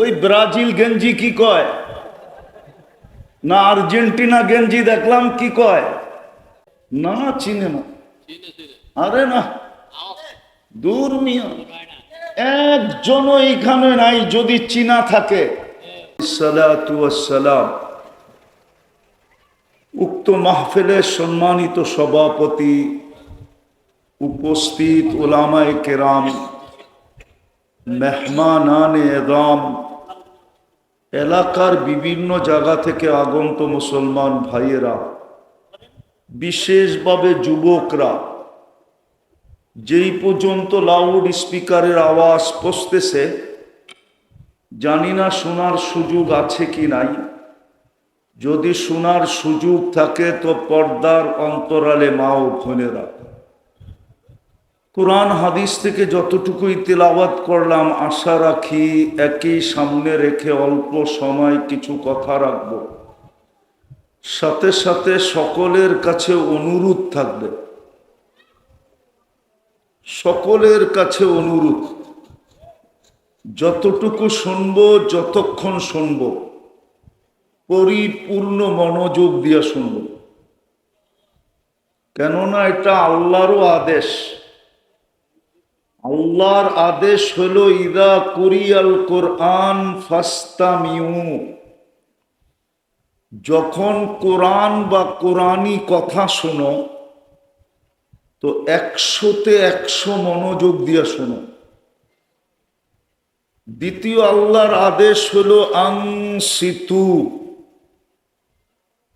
ওই ব্রাজিল গেঞ্জি কি কয় না আর্জেন্টিনা গেঞ্জি দেখলাম কি কয় না চিনে না। আরে না, দূর মিয়া, একজনও এইখানে নাই যদি চীনা থাকে। সালাতু ওয়াসসালাম। উক্ত মাহফিলের সম্মানিত সভাপতি, উপস্থিত উলামায়ে কেরাম, মেহমানানে এযাম, এলাকার বিভিন্ন জায়গা থেকে আগন্ত মুসলমান ভাইয়েরা, বিশেষভাবে যুবকরা, যেই পর্যন্ত লাউড স্পিকারের আওয়াজ পৌঁছতেছে জানি না শোনার সুযোগ আছে কি নাই। যদি শোনার সুযোগ থাকে তো পর্দার অন্তরালে মা ও বোনেরা, কোরআন হাদিস থেকে যতটুকুই তেলাওয়াত করলাম আশা রাখি একই সামনে রেখে অল্প সময় কিছু কথা রাখব। সাথে সাথে সকলের কাছে অনুরোধ থাকবে, সকলের কাছে অনুরোধ, যতটুকু শুনবো, যতক্ষণ শুনবো, পরিপূর্ণ মনোযোগ দিয়ে শুনবো। কেননা এটা আল্লাহরও আদেশ। আল্লাহর আদেশ হলো ইদা কুরিয়াল কোরআন ফাস্তামিউ, যখন কোরআন বা কোরআনী কথা শোনো তো 100-তে 100 মনোযোগ দিয়ে শোনো। দ্বিতীয় আল্লাহর আদেশ হলো আনসিতু,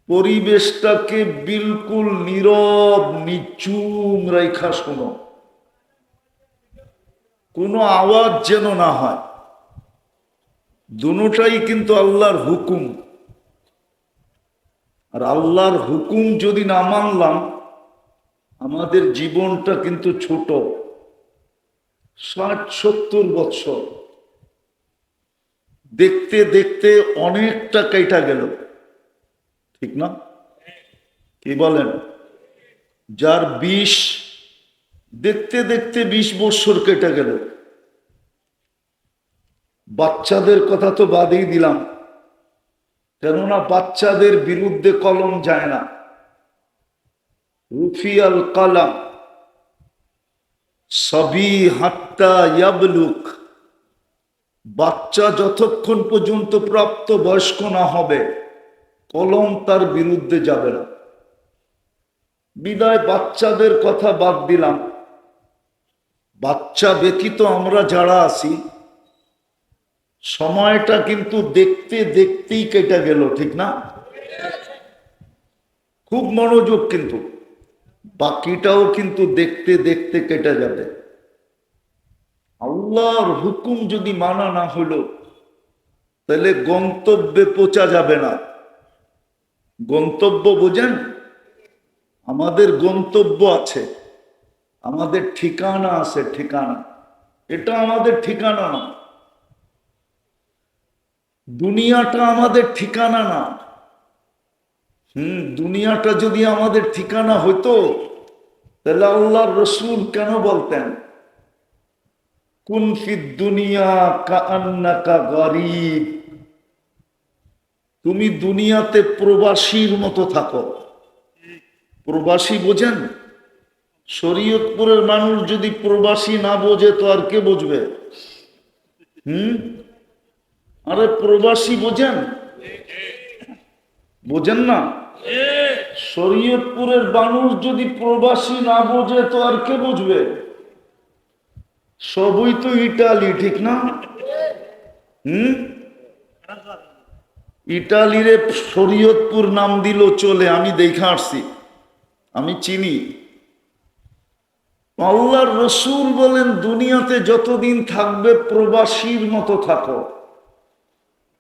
পরিবেশটাকে বিলকুল নীরব নিচুম রেখা শোনো, কোনো আওয়াজ যেন না হয়। দুটোটাই কিন্তু আল্লাহর হুকুম। আর আল্লাহর হুকুম যদি না মানলাম আমাদের জীবনটা কিন্তু ছোট, 60-70 বছর দেখতে দেখতে অনেকটা কেটে গেল, ঠিক না? কি বলেন? যার 20, দেখতে দেখতে 20 বছর কেটে গেল। বাচ্চাদের কথা তো বাদই দিলাম, কেননা বাচ্চাদের বিরুদ্ধে কলম যায় না। রুফিয়াল কালাম সবি হাত্তা ইয়াবলুক, বাচ্চা যতক্ষণ পর্যন্ত প্রাপ্ত বয়স্ক না হবে কলম তার বিরুদ্ধে যাবে না। বিদায় বাচ্চাদের কথা বাদ দিলাম, বাচ্চা ব্যতীত আমরা যারা আছি সময়টা কিন্তু দেখতে দেখতেই কেটে গেল, ঠিক না? খুব মনোযোগ, কিন্তু বাকিটাও কিন্তু দেখতে দেখতে কেটে যাবে। আল্লাহর হুকুম যদি মানা না হলো তাহলে গন্তব্যে পৌঁছা যাবে না। গন্তব্য বোঝেন? আমাদের গন্তব্য আছে, আমাদের ঠিকানা আছে, ঠিকানা। এটা আমাদের ঠিকানা না, দুনিয়াটা আমাদের ঠিকানা না। দুনিয়াটা যদি আমাদের ঠিকানা হতো তাহলে আল্লাহর রাসূল কেন বলতেন কুন ফিদ দুনিয়া কাআন্নাকা গরীব, তুমি দুনিয়াতে প্রবাসীর মতো থাকো। প্রবাসী বোঝেন? শরীয়তপুরের মানুষ যদি প্রবাসী না বোঝে তো আর কে বুঝবে? আরে প্রবাসী বোঝেন? বোঝেন না? শরীয়তপুরের মানুষ যদি প্রবাসী না বোঝে তো আর কে বুঝবে? সবই তো ইটালি, ঠিক না? ইটালিরে শরীয়তপুর নাম দিল চলে, আমি দেখে আসছি, আমি চিনি। আল্লাহর রাসূল বলেন দুনিয়াতে যতদিন থাকবে প্রবাসীর মতো থাকো।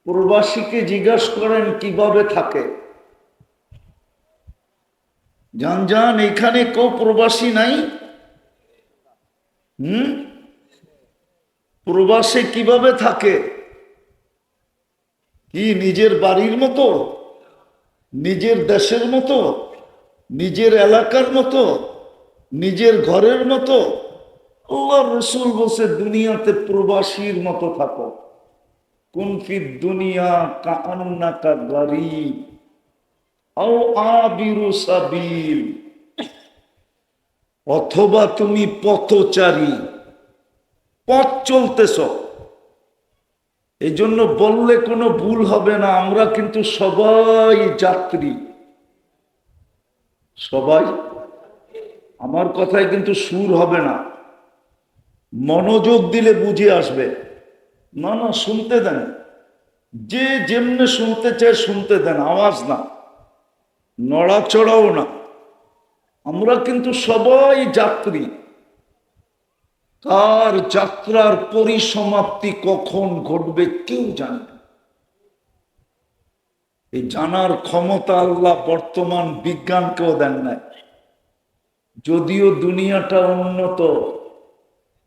প্রবাসীকে জিজ্ঞাসা করেন কিভাবে থাকে। জান জান এখানে কেউ প্রবাসী নাই? প্রবাসে কিভাবে থাকে? কি নিজের বাড়ির মতো, নিজের দেশের মতো, নিজের এলাকার মতো, নিজের ঘরের মতো? আল্লাহর রাসূল বলছে দুনিয়াতে প্রবাসীর মতো থাকো। কুন ফিদ দুনিয়া কাআন্নাকা গরীব আও আবিরু সাবিল, অথবা তুমি পথচারী, পথ চলতেছ। এই জন্য বললে কোনো ভুল হবে না, আমরা কিন্তু সবাই যাত্রী, সবাই। আমার কথায় কিন্তু সুর হবে না, মনোযোগ দিলে বুঝে আসবে। না না, শুনতে দেন, যে যেমনে শুনতে চায় শুনতে দেন, আওয়াজ না, নড়াচড়াও না। আমরা কিন্তু সবাই যাত্রী। তার যাত্রার পরিসমাপ্তি কখন ঘটবে কেউ জানে না। এই জানার ক্ষমতা আল্লাহ বর্তমান বিজ্ঞানকেও দেন নাই। যদিও দুনিয়াটা উন্নত,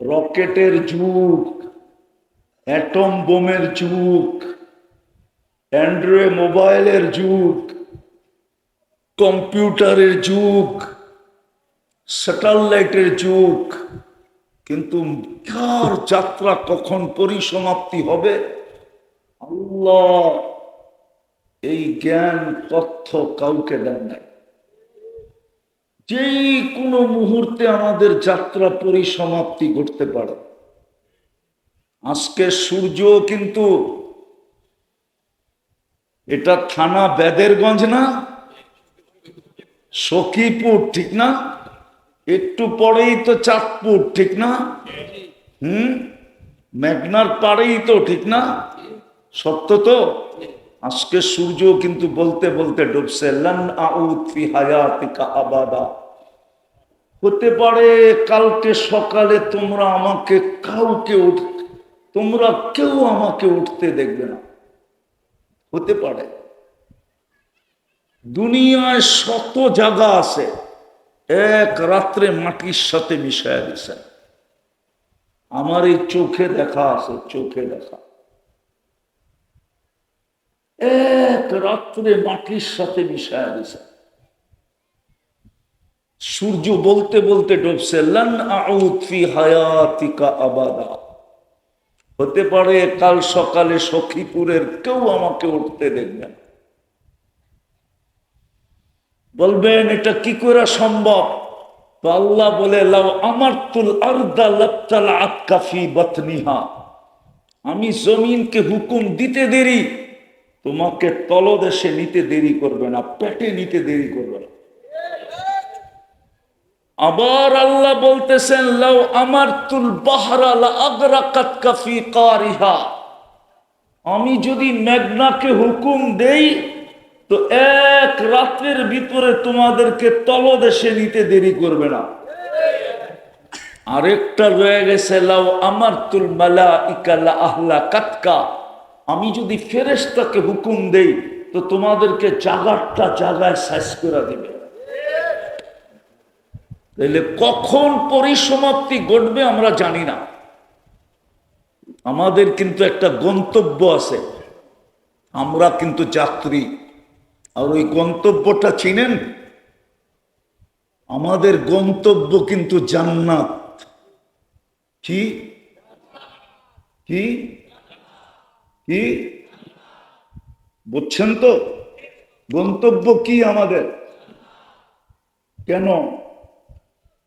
রকেটের যুগ, অ্যাটম বোমের যুগ, অ্যান্ড্রয়েড মোবাইলের যুগ, কম্পিউটারের যুগ, স্যাটেলাইটের যুগ, কিন্তু কার যাত্রা কখন পরিসমাপ্তি হবে আল্লাহ এই জ্ঞান তথ্য কাউকে দেন নাই। যেই কোনো মুহূর্তে আমাদের যাত্রা পরিসমাপ্তি ঘটতে পারে। আজকে সূর্য কিন্তু, এটা থানা বেদেরগঞ্জ না, সখীপুর, ঠিক না? একটু পরেই তো চাঁদপুর, ঠিক না? মেঘনার পাড়েই তো, ঠিক না? সত্য তো। আজকে সূর্য কিন্তু বলতে বলতে ডুবছে। লান আউদ ফি হায়াতিকা আবাদা, হতে পারে কালকে সকালে তোমরা আমাকে তোমরা কেউ আমাকে উঠতে দেখবে না, হতে পারে। দুনিয়ায় শত জায়গা আছে এক রাত্রে মাটির সাথে মিশায় দিছে। আমার এই চোখে দেখা আছে, চোখে দেখা, এক রাত্রে মাটির সাথে মিশায় দিছে। সূর্য বলতে বলতে ডুবছে। লান আউদ ফি হায়াতিকা আবাদা, হতে পারে কাল সকালে সখীপুরের কেউ আমাকে উঠতে দেখবে না। বলবেন এটা কি করে সম্ভব? তো আল্লাহ বলে, লাউ আমারতুল আরদা লাবতালাআত কাফি বাতনিহা, আমি জমিনকে হুকুম দিতে দেরি, তোমাকে তলদেশে নিতে দেরি করবে না, পেটে নিতে দেরি করবে না। আবার আল্লাহ বলতেছেন, লাউ আমারতুল বাহরা লা আগরাকাত কাফি কারিহা, আমি যদি মেঘনাকে হুকুম দেই তো এক রাতের ভিতরে তোমাদেরকে তলদেশে নিতে দেরি করবে না। আরেকটা রয়ে গেছে, লাউ আমারতুল মালাইকা লা আহলাকাতকা, আমি যদি ফেরেশতাকে হুকুম দেই তো তোমাদেরকে জায়গাটা জায়গায় শেষ করে দেবে। তাহলে কখন পরিসমাপ্তি ঘটবে আমরা জানি না। আমাদের কিন্তু একটা গন্তব্য আছে, আমরা কিন্তু যাত্রী। আর ওই গন্তব্যটা চিনেন? আমাদের গন্তব্য কিন্তু জান্নাত। কি কি কি বুঝছেন তো? গন্তব্য কি আমাদের? কেন?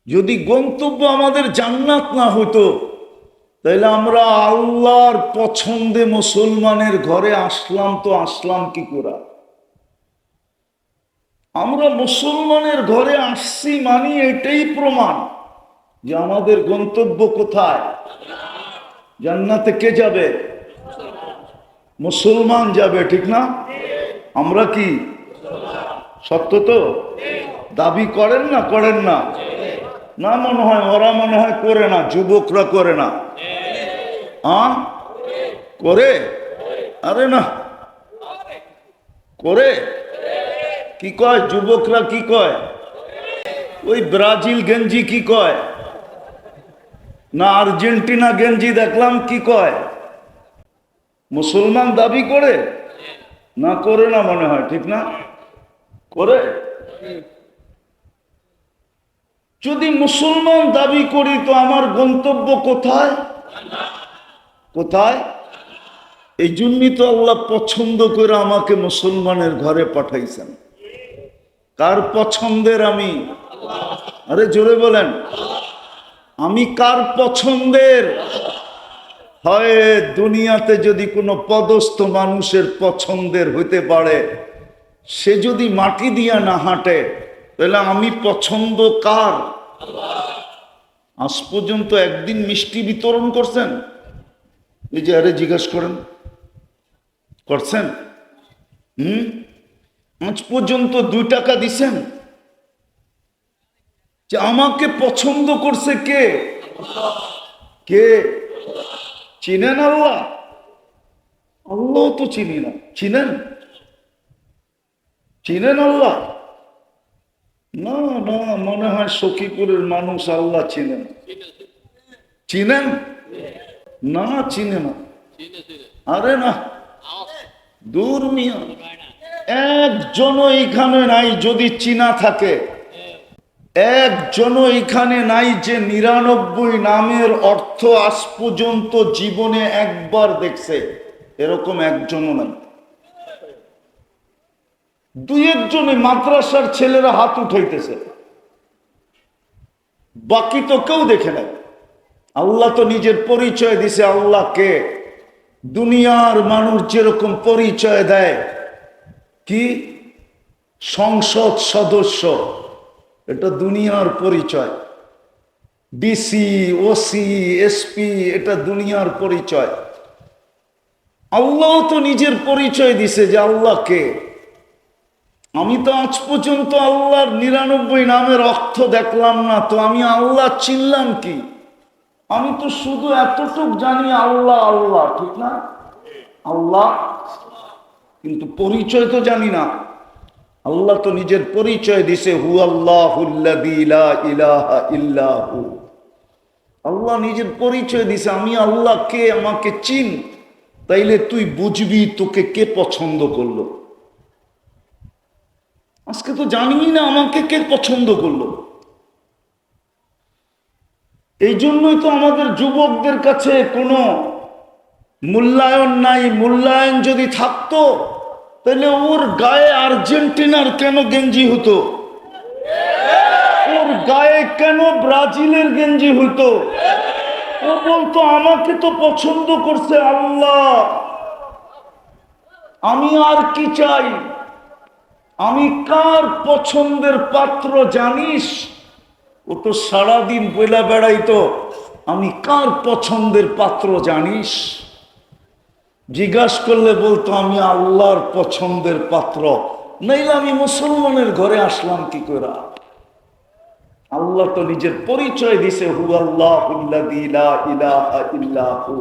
যদি গন্তব্য আমাদের জান্নাত না হতো তাহলে আমরা আল্লাহর পছন্দে মুসলমানের ঘরে আসলাম তো আসলাম কি করে? আমরা মুসলমানের ঘরে আসছি মানে এটাই প্রমাণ যে আমাদের গন্তব্য কোথায়? জান্নাতে কে যাবে? মুসলমান যাবে, ঠিক না? আমরা কি সত্য তো দাবি করেন না? করেন না? না, মনে হয় ওরা মনে হয় করে না, যুবকরা করে না। করে? আরে না, করে। কি কয় যুবকরা? কি কয়? ওই ব্রাজিল গেঞ্জি কি কয় না আর্জেন্টিনা গেঞ্জি দেখলাম, কি কয়? মুসলমান দাবি করে না? করে না মনে হয়, ঠিক না? করে। যদি মুসলমান দাবি করি তো আমার গন্তব্য কোথায়? কোথায়? এই জন্যই তো আল্লাহ পছন্দ করে আমাকে মুসলমানের ঘরে পাঠাইছেন। কার পছন্দের আমি? আরে জোরে বলেন, আমি কার পছন্দের? হয় দুনিয়াতে যদি কোনো পদস্থ মানুষের পছন্দের হইতে পারে, সে যদি মাটি দিয়া না হাঁটে, তাহলে আমি পছন্দ কার? আজ পর্যন্ত একদিন মিষ্টি বিতরণ করছেন? এই যে আরে জিজ্ঞাসা করেন, করছেন? আজ পর্যন্ত 2 টাকা দিছেন? যে আমাকে পছন্দ করছে কে? কে? চিনেন আল্লাহ? আল্লাহ তো চিনি না। চিনেন? চিনেন আল্লাহ? না না, মনে হয় সখীপুরের মানুষ আল্লাহ চিনেন। চিনেন? না চিনে না। আরে না, দূর মিয়া, একজনও এখানে নাই যদি চিনা থাকে। একজনও এখানে নাই যে 99 নামের অর্থ আজ পর্যন্ত জীবনে একবার দেখছে, এরকম একজনও নাই। 2-1 জনে মাদ্রাসার ছেলেরা হাত উঠাইতেছে, বাকি তো কেউ দেখে নাই। আল্লাহ তো নিজের পরিচয় দিছে। আল্লাহকে দুনিয়ার মানুষ যেরকম পরিচয় দেয়, কি সংসদ সদস্য, এটা দুনিয়ার পরিচয়। ডিসি, ওসি, এসপি, এটা দুনিয়ার পরিচয়। আল্লাহ তো নিজের পরিচয় দিছে যে আল্লাহকে। আমি তো আজ পর্যন্ত আল্লাহর 99 নামের অর্থ দেখলাম না, তো আমি আল্লাহ চিনলাম কি? আমি তো শুধু এতটুক জানি আল্লাহ আল্লাহ, ঠিক না? আল্লাহ, কিন্তু পরিচয় তো জানি না। আল্লাহ তো নিজের পরিচয় দিছে, হু আল্লাহুল্লাযী লা ইলাহা ইল্লা হু। আল্লাহ নিজের পরিচয় দিছে, আমি আল্লাহ কে, আমাকে চিন, তাইলে তুই বুঝবি তোকে কে পছন্দ করলো। আজকে তো জানি না আমাকে কে পছন্দ করলো। এই জন্যই তো আমাদের যুবকদের কাছে কোনো মূল্যায়ন নাই। মূল্যায়ন যদি থাকতো, তাহলে ওর গায়ে আর্জেন্টিনার কেন গেঞ্জি হতো? ওর গায়ে কেন ব্রাজিলের গেঞ্জি হতো? ও বলতো আমাকে তো পছন্দ করছে আল্লাহ, আমি আর কি চাই? আমি কার পছন্দের পাত্র জানিস? ও তো সারাদিন বইলা বেড়াইতো, আমি কার পছন্দের পাত্র জানিস? জিজ্ঞাসা করলে বলতো আমি আল্লাহর পছন্দের পাত্র, নাইলে আমি মুসলমানের ঘরে আসলাম কি করে? আল্লাহ তো নিজের পরিচয় দিছে, হু আল্লাহুল্লাযী লা ইলাহা ইল্লা হু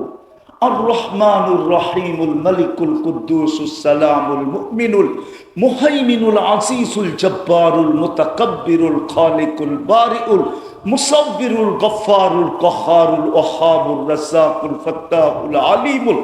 আর রহমানুর রহিমুল মালিকুল কুদ্দুসুস সালামুল মুমিনুল মুহাইমিনুল আজিজুল জব্বারুল মুতাকাব্বিরুল খালিকুল বারিউল মুসাব্বিরুল গফফারুল কাহ্হারুল ওয়াহ্হাবুর রাজ্জাকুল ফাত্তাহুল আলিমুল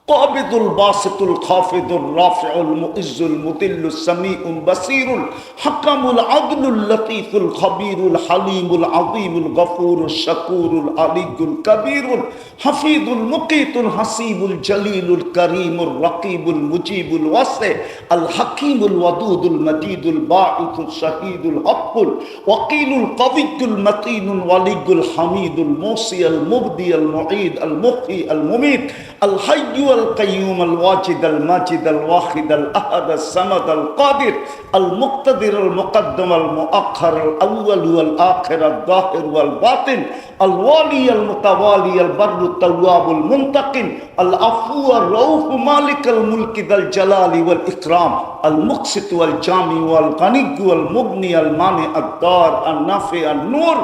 قابض الباسط الخافض الرافع المؤز المذل السميع البصير الحكم العدل اللطيف الخبير الحليم العظيم الغفور الشكور العلي الكبير الحفيظ المقيت الحسيب الجليل الكريم الرقيب المجيب الواسع الحكيم الودود المجيد الباعث الشهيد الحق الوكيل القوي المتين الولي الحميد الموصي المبدي المعيد المحيي المميت الحي القيوم الواجد الماجد الواحد الأحد الصمد القادر المقتدر المقدم المؤخر الأول والآخر الظاهر والباطن الوالي المتوالي البر التواب المنتقم العفو الرؤوف مالك الملك ذا الجلال والإكرام المقسط والجامع والغني والمغني المانع الدار النافع النور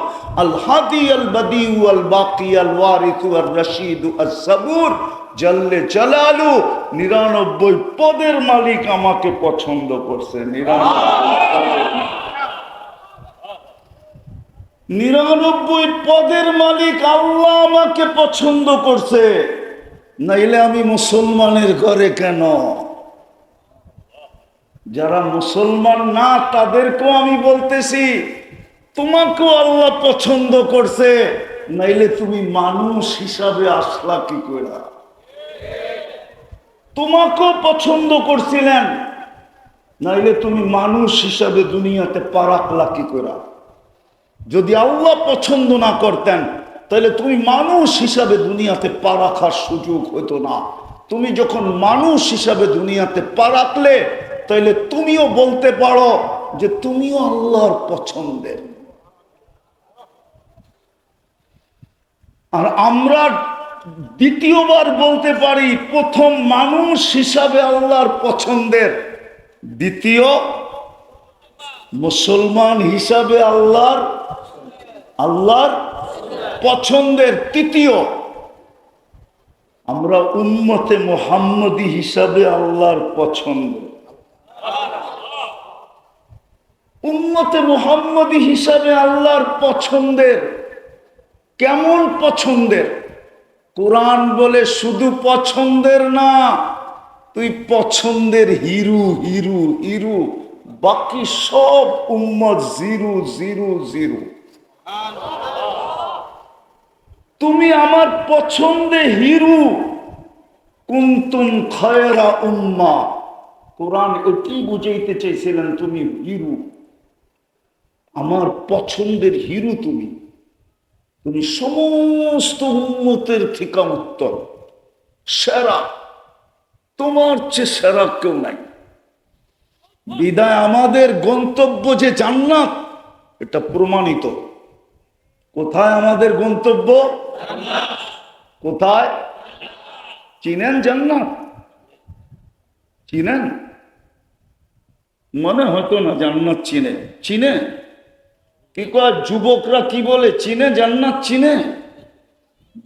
الهادي البديع الباقي الوارث الرشيد الصبور জাল্লে জালালু 99 পদের মালিক আমাকে পছন্দ করছে। 99 পদের মালিক আল্লাহ আমাকে পছন্দ করছে, নাইলে আমি মুসলমানের ঘরে কেন? যারা মুসলমান না তাদেরকেও আমি বলতেছি, তোমাকেও আল্লাহ পছন্দ করছে, নাইলে তুমি মানুষ হিসাবে আসলা কি করে? তোমাকেও পছন্দ করছিলেন, নাইলে তুমি মানুষ হিসাবে দুনিয়াতে পা রাখলা কি করে? যদি আল্লাহ পছন্দ না করতেন তাহলে তুমি মানুষ হিসাবে দুনিয়াতে পা রাখার সুযোগ হতো না। তুমি যখন মানুষ হিসাবে দুনিয়াতে পা রাখলে, তাহলে তুমিও বলতে পারো যে তুমিও আল্লাহর পছন্দের। আর আমরা দ্বিতীয়বার বলতে পারি, প্রথম মানুষ হিসাবে আল্লাহর পছন্দের, দ্বিতীয় মুসলমান হিসাবে আল্লাহর পছন্দের, তৃতীয় আমরা উম্মতে মুহাম্মদী হিসাবে আল্লাহর পছন্দ। উম্মতে মুহাম্মদী হিসাবে আল্লাহর পছন্দের। কেমন পছন্দের? কোরআন বলে শুধু পছন্দের না, তুই পছন্দের হিরু হিরু হিরু, বাকি সব উম্মত জিরু জিরু জিরু। তুমি আমার পছন্দে হিরু, কুনতুম খায়রা উম্মাহ। কোরআন এটি বুঝাইতে চাইছিলেন, তুমি হিরু, আমার পছন্দের হিরু তুমি। তুমি সমস্ত উম্মতের থেকে উত্তম, সেরা, তোমার চেয়ে সেরা কেউ নাই। বিদায় আমাদের গন্তব্য যে জান্নাত, এটা প্রমাণিত। কোথায় আমাদের গন্তব্য? কোথায়? চিনেন জান্নাত? চিনেন? মনে হতো না জান্নাত চিনে। চিনে? কি কয় যুবকরা কি বলে, চিনে জান্নাত? চিনে?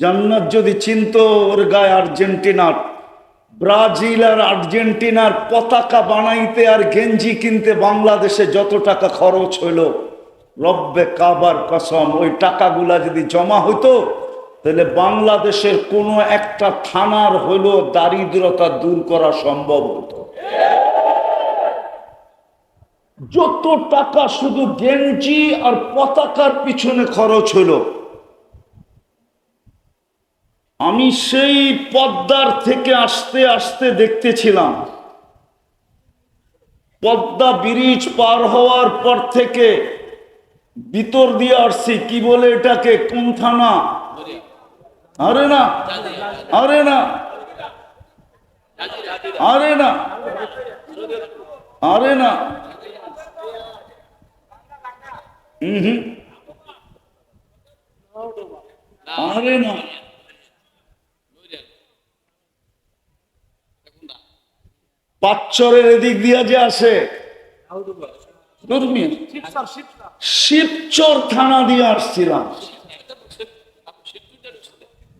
জান্নাত যদি চিনতো, ওর গায়ে আর্জেন্টিনার, ব্রাজিল আর আর্জেন্টিনার পতাকা বানাইতে আর গেঞ্জি কিনতে বাংলাদেশে যত টাকা খরচ হইল, রব্বে কাবার কসম, ওই টাকাগুলা যদি জমা হইতো, তাহলে বাংলাদেশের কোনো একটা থানার হইল দারিদ্রতা দূর করা সম্ভব হতো। যত টাকা শুধু গেঞ্জি আর পতাকার পিছনে খরচ হলো। আমি সেই পদ্মার থেকে আসতে আসতে দেখতেছিলাম, পদ্মা ব্রিজ পার হওয়ার পর থেকে ভিতর দিয়ে আসছি, কি বলে এটাকে, কোন থানা? আরে না, আরে না, আরে না, আরে না, আরে না, পাঁচচরের এদিক দিয়া যে আসে, শিবচর থানা দিয়ে আসছিলাম।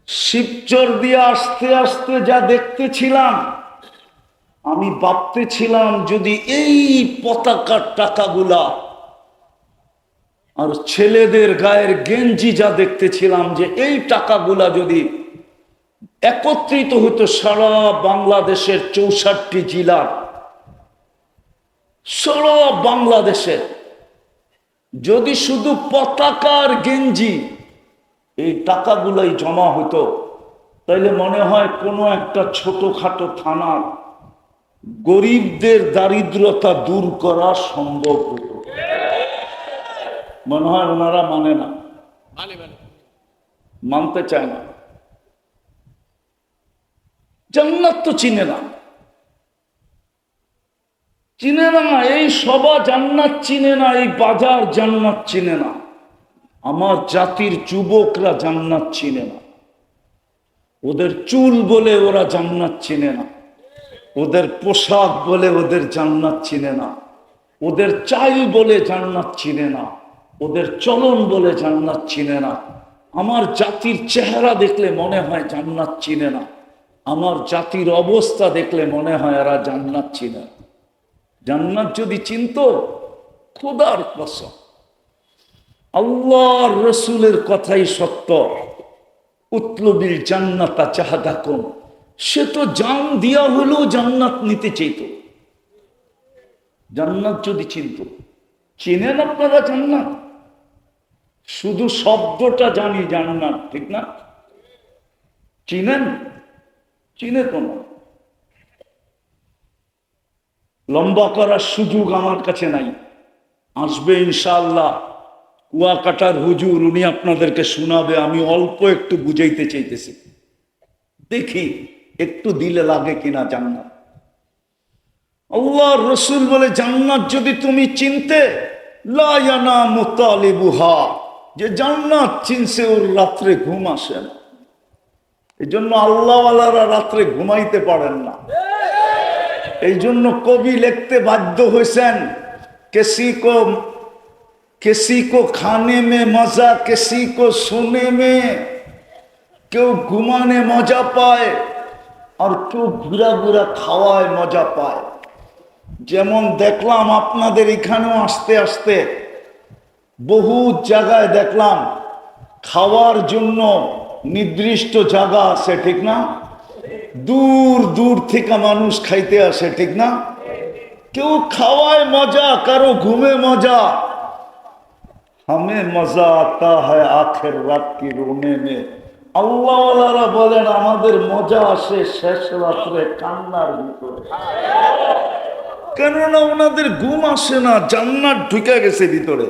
শিবচর দিয়ে আসতে আসতে যা দেখতেছিলাম, আমি ভাবতেছিলাম যদি এই পতাকার টাকাগুলা আর ছেলেদের গায়ের গেঞ্জি যা দেখতেছিলাম, যে এই টাকাগুলা যদি একত্রিত হতো সারা বাংলাদেশের 64 জেলার, সারা বাংলাদেশের যদি শুধু পতাকার গেঞ্জি এই টাকাগুলাই জমা হতো, তাইলে মনে হয় কোনো একটা ছোটখাটো থানার গরিবদের দারিদ্রতা দূর করা সম্ভব হতো। মনে হয় ওনারা মানে না, মানতে চায় না। জান্নাত তো চিনে না, চিনে না, এই সভা জান্নাত চিনে না, এই বাজার জান্নাত চিনে না, আমার জাতির যুবকরা জান্নাত চিনে না। ওদের চুল বলে ওরা জান্নাত চিনে না, ওদের পোশাক বলে ওদের জান্নাত চিনে না, ওদের চাল বলে জান্নাত চিনে না, ওদের চলন বলে জান্নাত চিনে না। আমার জাতির চেহারা দেখলে মনে হয় জান্নাত চিনে না, আমার জাতির অবস্থা দেখলে মনে হয় এরা জান্নাত চিনে না। জান্নাত যদি চিনত, খোদার কসম, আল্লাহর রসুলের কথাই সত্য, উতলুবিল জান্নাতা চাহাদাকুম, সে তো জান দিয়া হলেও জান্নাত নিতে চাইত। জান্নাত যদি চিনত। চিনেন আপনারা জান্নাত? শুধু শব্দটা জানি জান্নাত, ঠিক না? চিনেন? চিনে তো না। লম্বা করার সুযোগ আমার কাছে নাই, আসবে ইনশাআল্লাহ কুয়াকাটার হুজুর, উনি আপনাদেরকে শোনাবে। আমি অল্প একটু বুঝাইতে চাইতেছি, দেখি একটু দিলে লাগে কিনা জান্নাত। আল্লাহর রসুল বলে, জান্নাত যদি তুমি চিনতে, লা ইয়ানামু তালিবুহা, যে জান্নাত চিনছে ওর রাত্রে ঘুম আসে না। এই জন্য আল্লাহওয়ালারা রাত্রে ঘুমাইতে পারেন না। এই জন্য কবি লিখতে বাধ্য হয়েছেন, किसी को खाने में मजा, किसी को सोने में, কেউ ঘুমানে মজা পায় আর কেউ ঘুরা ঘুরা খাওয়ায় মজা পায়। যেমন দেখলাম আপনাদের এখানেও আসতে আসতে বহু জায়গায় দেখলাম খাওয়ার জন্য নির্দিষ্ট জায়গা আছে, ঠিক না? দূর দূর থেকে মানুষ খাইতে আসে, ঠিক না? কেউ খাওয়ায় মজা, কারো ঘুমে মজা। हमें मजा आता है आखिर रात की रोने में। আল্লাহওয়ালারা বলেন আমাদের মজা আসে শেষ রাত্রে কান্নার ভিতরে, কেননা ওনাদের ঘুম আসে না, জান্নাত ঢুকে গেছে ভিতরে,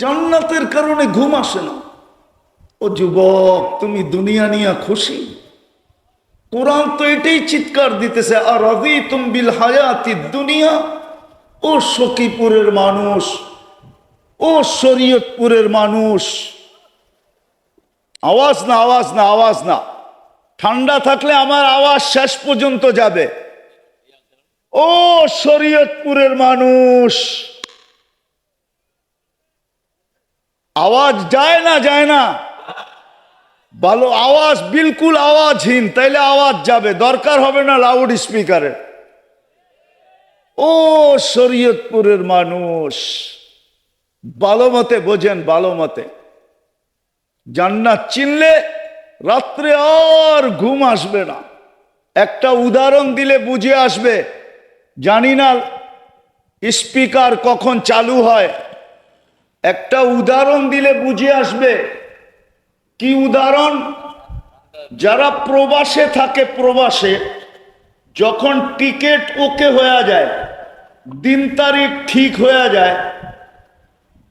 জান্নাতের কারণে ঘুম আসে না। ও যুবক, তুমি দুনিয়া নিয়ে খুশি? কোরআন তো এটাই চিৎকার দিতেছে, আর রাদিতুম বিল হায়াতিদ দুনিয়া। ও সখীপুরের মানুষ, ও শরীয়তপুরের মানুষ, আওয়াজ না, আওয়াজ না, আওয়াজ না। ঠান্ডা থাকলে আমার আওয়াজ শেষ পর্যন্ত যাবে। ও শরীয়তপুরের মানুষ, আওয়াজ যায় না, যায় না? ভালো আওয়াজ, বিলকুল আওয়াজহীন, তাইলে আওয়াজ যাবে, দরকার হবে না লাউড স্পিকারের। ও শরীয়তপুরের মানুষ, ভালো মতে বোঝেন, ভালো মতে। জান্নাত চিনলে রাত্রে আর ঘুম আসবে না। একটা উদাহরণ দিলে বুঝে আসবে। জানি না স্পিকার কখন চালু হয়, একটা উদাহরণ দিলে বুঝে আসবে। কি উদাহরণ? যারা প্রবাসে থাকে, প্রবাসে যখন টিকিট ওকে হয়ে যায়, দিন তারিখ ঠিক হয়ে যায়,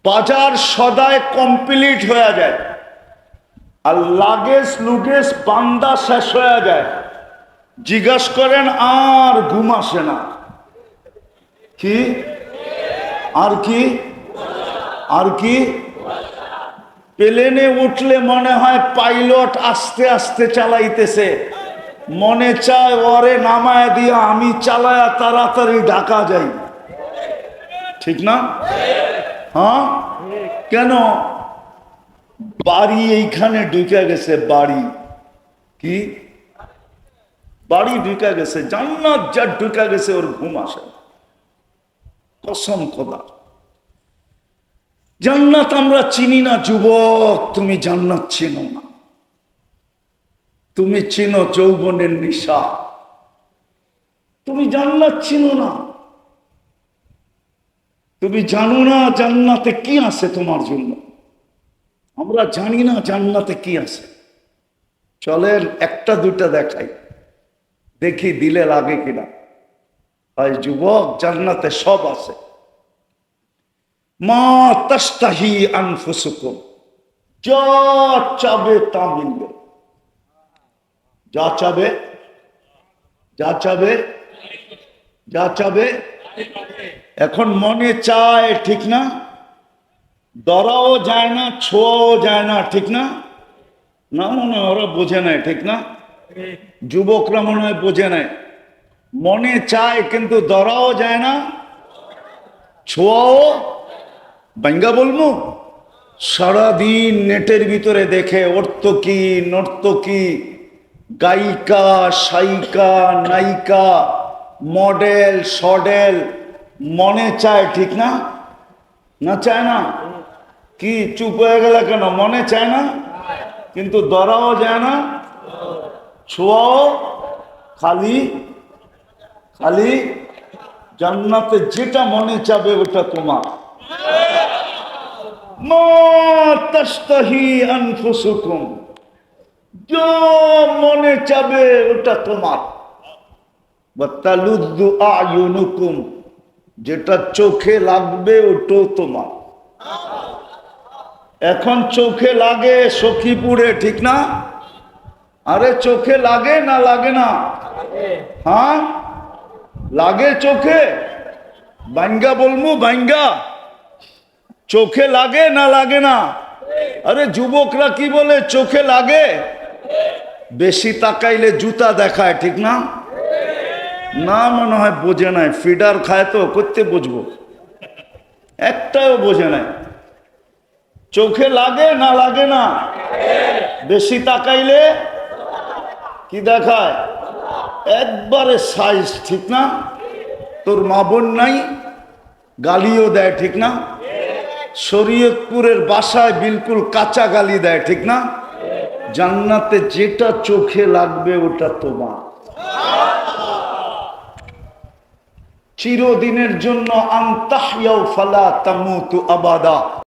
বাজার সদায় কমপ্লিট হয়ে যায়, আর লাগেজ লুগেজ বান্দা শেষ হয়ে যায়, জিজ্ঞাসা করেন আর ঘুম আসে না। কি আর কি আর কি? প্লেনে উঠলে মনে হয় পাইলট আস্তে আস্তে চালাইতেছে, মনে চায় ওরে নামায় দিয়া আমি চালায়া তাড়াতাড়ি ঢাকা যাই, ঠিক না? হ্যাঁ, কেন? বাড়ি এইখানে ঢুকে গেছে, বাড়ি কি বাড়ি ঢুকে গেছে, জান্নাত যা ঢুকে গেছে, ওর ঘুম আসে। কসম খোদা, জান্নাত আমরা চিনি না। যুবক, তুমি জান্নাত চিনো না, তুমি চিনো যৌবনের নিশা, তুমি জান্নাত চিনো না। তুমি জানো না জান্নাতে কি আছে তোমার জন্য। আমরা জানি না জান্নাতে কি আছে। চলেন একটা দুটা দেখাই, দেখি দিলে লাগে কিনা। ভাই যুবক, জান্নাতে সব আছে। মা তাস্তাহি আনফুসুকুম, যা চাবে তা মিলবে, যা চাবে, যা চাবে, যা চাবে। এখন মনে চায়, ঠিক না? ধরাও যায় না, ছোঁয়াও যায় না, ঠিক না? না, মনে হয় ওরা বোঝে নাই, ঠিক না? যুবকরা মনে হয় বোঝে নাই। মনে চায় কিন্তু ধরাও যায় না, ছোঁয়াও, বাঙ্গা বলবো, সারাদিন নেটের ভিতরে দেখে অর্থকি নর্তকী, গায়িকা, সায়িকা, নায়িকা, মডেল, সডেল, মনে চায়, ঠিক না? না চায় না? কি চুপ হয়ে গেল কেন? মনে চায় না, কিন্তু ধরাও যায় না, ছোঁয়াও, খালি খালি জান্নাতে যেটা মনে চাবে ওটা তোমার। মা তাস্তাহি আনফুসুকুম, যা মনে চাবে ওটা তোমার। ওয়া তালুযু আ'য়ুনুকুম, যেটা চোখে লাগবে ওটাও তোমার। এখন চোখে লাগে সখীপুরে, ঠিক না? আরে চোখে লাগে না লাগে না? হ্যাঁ লাগে চোখে। বাঙ্গা বলমু, বাঙ্গা চোখে লাগে না লাগে না? আরে যুবকরা কি বলে চোখে লাগে? বেশি তাকাইলে জুতা দেখায়, ঠিক না? না মনে হয় বোঝে নাই, ফিডার খায় তো করতে বুঝবো, একটাও বোঝে নাই। চোখে লাগে না লাগে না? বেশি তাকাইলে কি দেখায়? একবারে সাইজ, ঠিক না? তোর মা বোন নাই, গালিও দেয়, ঠিক না? শরীয়তপুরের বাসায় বিলকুল কাঁচা গালি দেয়, ঠিক না? জান্নাতে যেটা চোখে লাগবে ওটা তোমার, চিরদিনের জন্য। আনতাহইয়াও ফালা তামুতু আবাদা।